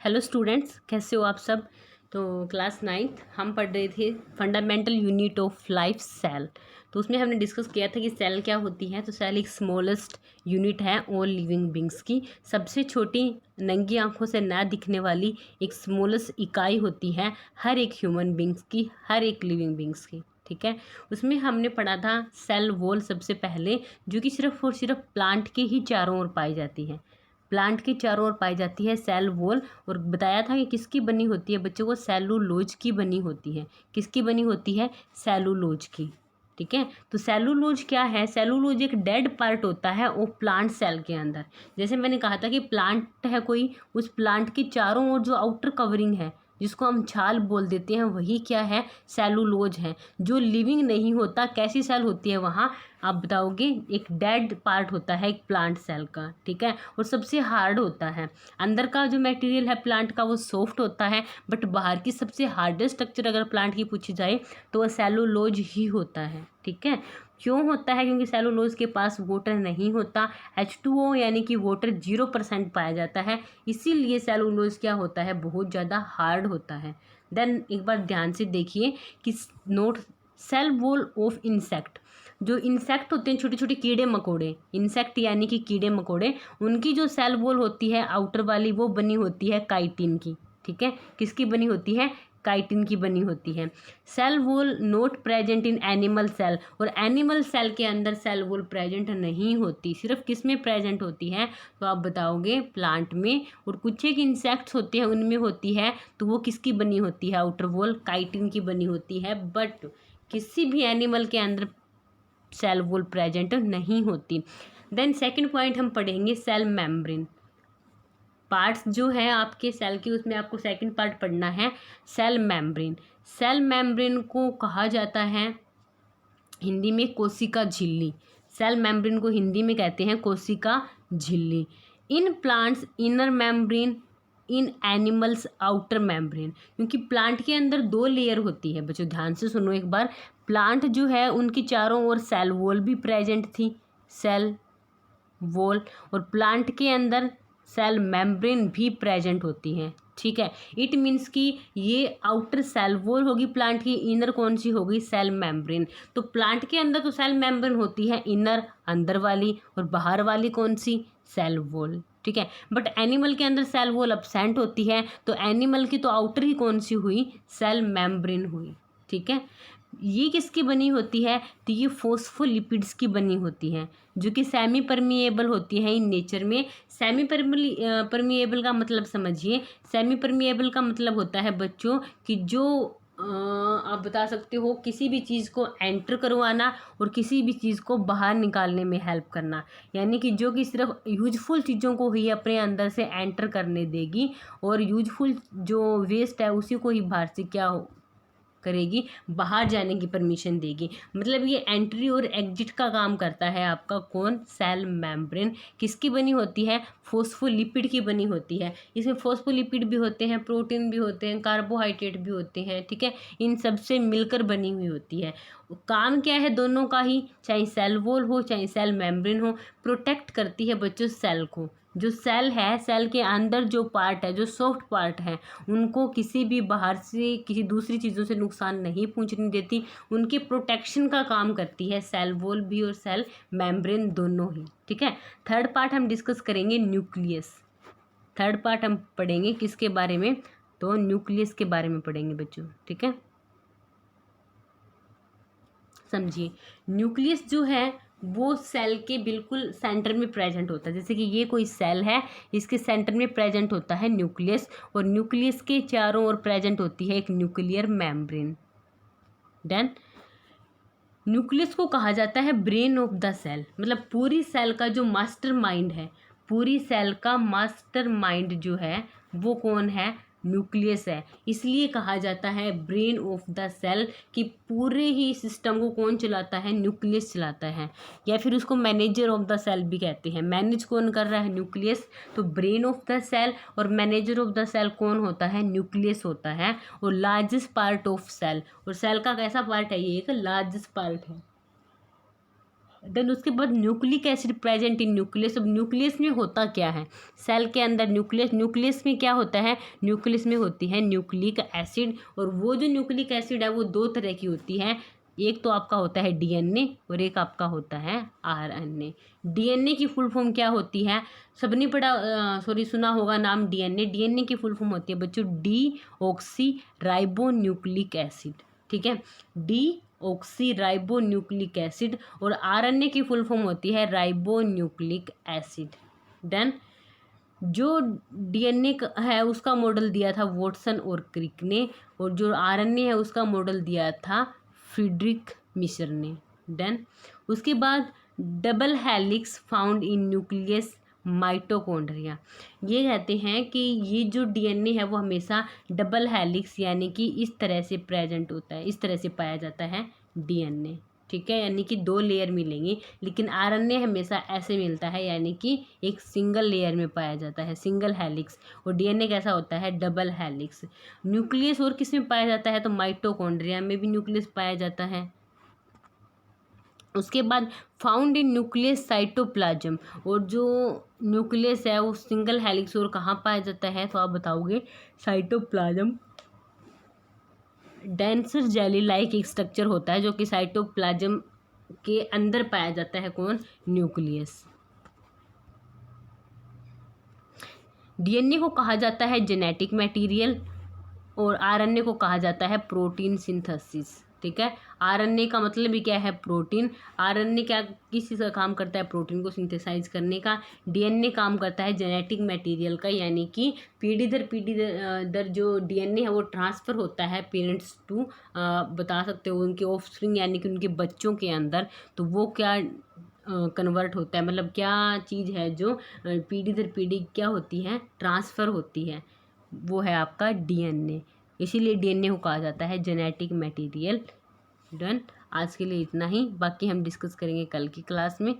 Hello students, कैसे हो आप सब। तो क्लास 9th हम पढ़ रहे थे fundamental unit of life cell. तो उसमें हमने डिस्कस किया था कि सेल क्या होती है। तो सेल एक स्मॉलेस्ट यूनिट है ऑल लिविंग बींग्स की, सबसे छोटी नंगी आंखों से ना दिखने वाली एक स्मॉलेस्ट इकाई होती है हर एक ह्यूमन बींग्स की, हर एक लिविंग बींग्स की। ठीक है, उसमें हमने पढ़ा था सेल वॉल सबसे पहले, जो कि सिर्फ और सिर्फ प्लांट के ही चारों ओर पाई जाती है। प्लांट के चारों ओर पाई जाती है सेल वॉल। और बताया था कि किसकी बनी होती है बच्चों को, सेलुलोज की बनी होती है। किसकी बनी होती है? सेलुलोज की। ठीक है, तो सेलुलोज क्या है? सेलुलोज एक डेड पार्ट होता है वो प्लांट सेल के अंदर। जैसे मैंने कहा था कि प्लांट है कोई, उस प्लांट के चारों ओर जो आउटर कवरिंग है जिसको हम छाल बोल देते हैं, वही क्या है? सेलुलोज है। जो लिविंग नहीं होता, कैसी सेल होती है वहाँ आप बताओगे? एक डेड पार्ट होता है एक प्लांट सेल का। ठीक है, और सबसे हार्ड होता है। अंदर का जो मटेरियल है प्लांट का वो सॉफ्ट होता है, बट बाहर की सबसे हार्डेस्ट स्ट्रक्चर अगर प्लांट की पूछी जाए तो वह सेलुलोज ही होता है। ठीक है, क्यों होता है? क्योंकि सेलुलोज के पास वाटर नहीं होता, H2O यानी कि वाटर 0% पाया जाता है, इसीलिए सेलुलोज क्या होता है? बहुत ज़्यादा हार्ड होता है। देन एक बार ध्यान से देखिए कि note cell wall of insect. जो इंसेक्ट होते हैं, छोटे छोटे कीड़े मकोड़े, इंसेक्ट यानी कि कीड़े मकोड़े, उनकी जो सेल वॉल होती है आउटर वाली, वो बनी होती है काइटिन की। ठीक है, किसकी बनी होती है? काइटिन की बनी होती है। Cell wall not present in animal cell, और एनिमल सेल के अंदर सेल वॉल प्रेजेंट नहीं होती। सिर्फ किस में प्रेजेंट होती है? तो आप बताओगे प्लांट में। और कुछ एक इंसेक्ट्स होते हैं उनमें होती है, तो वो किसकी बनी होती है? आउटर वॉल काइटिन की बनी होती है। बट किसी भी एनिमल के अंदर सेल वॉल प्रेजेंट नहीं होती। देन सेकंड पॉइंट हम पढ़ेंगे सेल मेम्ब्रेन। पार्ट्स जो है आपके सेल की, उसमें आपको सेकंड पार्ट पढ़ना है सेल मेम्ब्रेन। सेल मेम्ब्रेन को कहा जाता है हिंदी में कोशिका झिल्ली। सेल मेम्ब्रेन को हिंदी में कहते हैं कोशिका झिल्ली। In plants inner membrane, in animals outer membrane. क्योंकि प्लांट के अंदर दो लेयर होती है बच्चों, ध्यान से सुनो एक बार। प्लांट जो है उनकी चारों ओर सेल वॉल भी प्रेजेंट थी, सेल वॉल, और प्लांट के अंदर सेल मेम्ब्रेन भी प्रेजेंट होती हैं। ठीक है, इट मीन्स कि ये आउटर सेल वॉल होगी प्लांट की, इनर कौन सी होगी? Cell membrane. तो प्लांट के अंदर तो सेल मेम्ब्रेन होती है इनर, अंदर वाली, और बाहर वाली कौन सी? Cell wall. ठीक है, बट एनिमल के अंदर सेल वॉल अब्सेंट होती है, तो एनिमल की तो आउटर ही कौन सी हुई? सेल मेम्ब्रेन हुई। ठीक है, ये किसकी बनी होती है? तो ये फोस्फोलिपिड्स की बनी होती है, जो कि सेमी परमिएबल होती है इन नेचर में। सेमी परमिएबल का मतलब समझिए। सेमी परमिएबल का मतलब होता है बच्चों कि जो आप बता सकते हो किसी भी चीज़ को एंटर करवाना और किसी भी चीज़ को बाहर निकालने में हेल्प करना। यानी कि जो कि सिर्फ यूजफुल चीज़ों को ही अपने अंदर से एंटर करने देगी, और यूजफुल जो वेस्ट है उसी को ही बाहर से क्या करेगी? बाहर जाने की परमिशन देगी। मतलब ये एंट्री और एग्जिट का काम करता है आपका कौन? Cell membrane. किसकी बनी होती है? फोस्फोलिपिड की बनी होती है। इसमें फोस्फोलिपिड भी होते हैं, प्रोटीन भी होते हैं, कार्बोहाइड्रेट भी होते हैं। ठीक है, इन सब से मिलकर बनी हुई होती है। काम क्या है दोनों का ही, चाहे सेल वॉल हो चाहे सेल मेम्ब्रेन हो, प्रोटेक्ट करती है बच्चों सेल को। जो सेल है, सेल के अंदर जो पार्ट है, जो सॉफ्ट पार्ट है, उनको किसी भी बाहर से किसी दूसरी चीज़ों से नुकसान नहीं पहुंचने देती। उनके प्रोटेक्शन का काम करती है सेल वॉल भी और सेल मेम्ब्रेन दोनों ही। ठीक है, थर्ड पार्ट हम डिस्कस करेंगे न्यूक्लियस। थर्ड पार्ट हम पढ़ेंगे किसके बारे में? तो न्यूक्लियस के बारे में पढ़ेंगे बच्चों। ठीक है, समझिए। न्यूक्लियस जो है वो सेल के बिल्कुल सेंटर में प्रेजेंट होता है। जैसे कि ये कोई सेल है, इसके सेंटर में प्रेजेंट होता है न्यूक्लियस, और न्यूक्लियस के चारों ओर प्रेजेंट होती है एक न्यूक्लियर मेम्ब्रेन। देन न्यूक्लियस को कहा जाता है ब्रेन ऑफ द सेल। मतलब पूरी सेल का जो मास्टर माइंड है, पूरी सेल का मास्टर माइंड जो है वो कौन है? न्यूक्लियस है। इसलिए कहा जाता है ब्रेन ऑफ द सेल, कि पूरे ही सिस्टम को कौन चलाता है? न्यूक्लियस चलाता है। या फिर उसको मैनेजर ऑफ द सेल भी कहते हैं। मैनेज कौन कर रहा है? न्यूक्लियस। तो ब्रेन ऑफ द सेल और मैनेजर ऑफ द सेल कौन होता है? न्यूक्लियस होता है। और लार्जेस्ट पार्ट ऑफ सेल, और सेल का कैसा पार्ट है? ये एक लार्जेस्ट पार्ट है। देन उसके बाद nucleic acid present in nucleus. अब न्यूक्लियस में होता क्या है, सेल के अंदर न्यूक्लियस में क्या होता है, न्यूक्लियस में होती है न्यूक्लिक एसिड। और वो जो न्यूक्लिक एसिड है वो दो तरह की होती है, एक तो आपका होता है डीएनए और एक आपका होता है आरएनए। डीएनए की फुल फॉर्म क्या होती है, सबने सुना होगा नाम डीएनए। डीएनए की फुल फॉर्म होती है बच्चों D oxy ribo nucleic acid, ठीक है, D oxy ribo nucleic acid. और आरएनए की फुल फॉर्म होती है राइबो न्यूक्लिक एसिड। देन जो डीएनए है उसका मॉडल दिया था वॉटसन और क्रिक ने, और जो आरएनए है उसका मॉडल दिया था फ्रीडरिक मिशर ने। देन उसके बाद double helix found in nucleus mitochondria. ये कहते हैं कि ये जो डीएनए है वो हमेशा डबल हेलिक्स यानी कि इस तरह से प्रेजेंट होता है, इस तरह से पाया जाता है डीएनए, ठीक है, यानी कि दो लेयर मिलेंगी। लेकिन आरएनए हमेशा ऐसे मिलता है यानी कि एक सिंगल लेयर में पाया जाता है, सिंगल हेलिक्स। और डीएनए कैसा होता है, डबल हेलिक्स। न्यूक्लियस और किस में पाया जाता है, तो माइटोकॉन्ड्रिया में भी न्यूक्लियस पाया जाता है। उसके बाद फाउंड इन न्यूक्लियस साइटोप्लाज्म। और जो न्यूक्लियस है वो सिंगल हेलिक्स और कहाँ पाया जाता है, तो आप बताओगे साइटोप्लाज्म। डेंसर जेली लाइक एक स्ट्रक्चर होता है जो कि साइटोप्लाज्म के अंदर पाया जाता है, कौन, न्यूक्लियस। डीएनए को कहा जाता है जेनेटिक मटेरियल और आरएनए को कहा जाता है प्रोटीन सिंथेसिस, ठीक है। आरएनए का मतलब भी क्या है, प्रोटीन। आरएनए क्या किस चीज़ का काम करता है, प्रोटीन को सिंथेसाइज करने का। डीएनए काम करता है जेनेटिक मटेरियल का, यानी कि पीढ़ी दर जो डीएनए है वो ट्रांसफ़र होता है पेरेंट्स टू, बता सकते हो उनके ऑफस्प्रिंग यानी कि उनके बच्चों के अंदर। तो वो क्या कन्वर्ट होता है, मतलब क्या चीज़ है जो पीढ़ी दर पीढ़ी क्या होती है, ट्रांसफ़र होती है, वो है आपका डीएनए। इसीलिए डीएनए को कहा जाता है जेनेटिक मटेरियल। डन। आज के लिए इतना ही, बाकी हम डिस्कस करेंगे कल की क्लास में।